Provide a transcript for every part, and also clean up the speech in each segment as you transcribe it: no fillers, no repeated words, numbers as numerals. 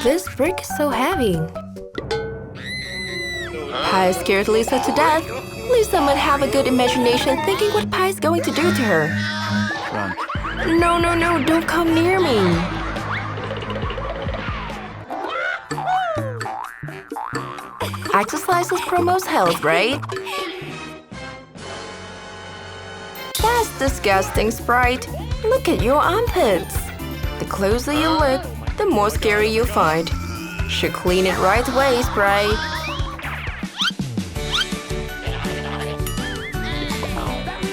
This brick is so heavy. Pie scared Lisa to death. Lisa might have a good imagination thinking what Pie is going to do to her. Run. No, no, no, don't come near me. Exercises promotes health, right? That's disgusting, Sprite. Look at your armpits. The closer you look, the more scary you find. Should clean it right away, Sprite.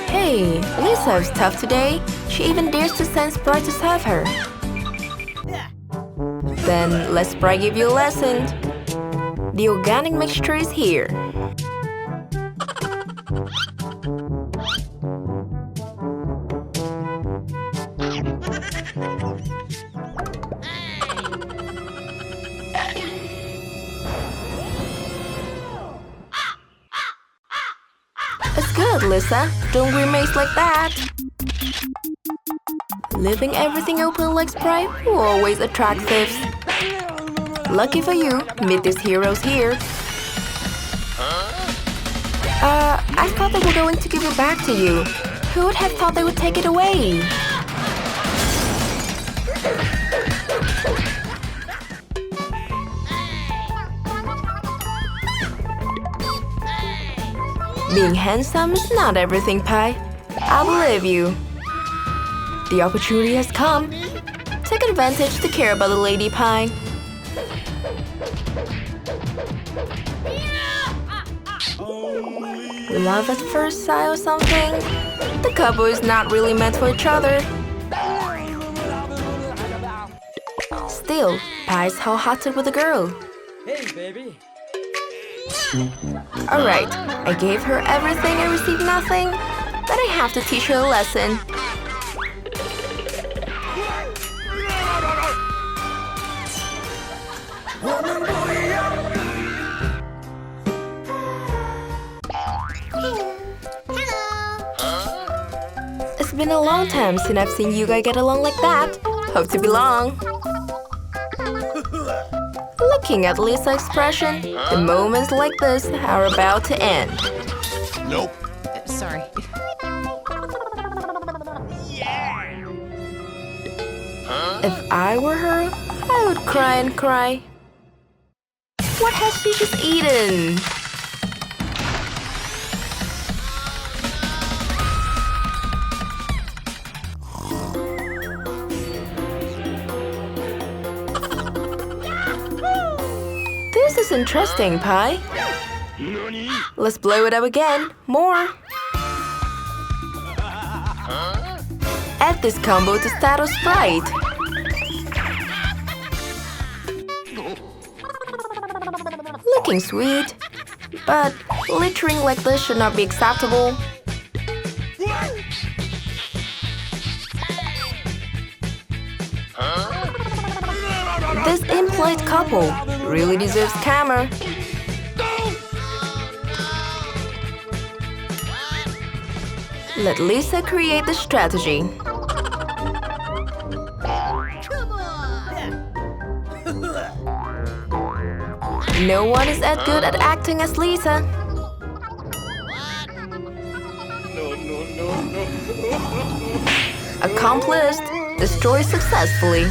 Hey, Lisa is tough today. She even dares to send Sprite to serve her. Then let Sprite give you a lesson. The organic mixture is here. It's good, Lisa. Don't grimace like that. Leaving everything open like Sprite will always attract thieves. Lucky for you, meet these heroes here. I thought they were going to give it back to you. Who would have thought they would take it away? Being handsome is not everything, Pie. I believe you. The opportunity has come. Take advantage to care about the lady, Pie. Love at first sight or something? The couple is not really meant for each other. Still, Pie's hot-hearted with a girl. Hey, baby. Alright, I gave her everything and received nothing. But I have to teach her a lesson. It's been a long time since I've seen you guys get along like that. Hope to be long. Looking at Lisa's expression, the moments like this are about to end. Nope. Sorry. If I were her, I would cry and cry. What has she just eaten? This is interesting, Pie. Let's blow it up again. More. Add this combo to status Sprite. Looking sweet, but littering like this should not be acceptable. This impolite couple really deserves camera. Let Lisa create the strategy. No one is as good at acting as Lisa. Accomplished. Destroy successfully.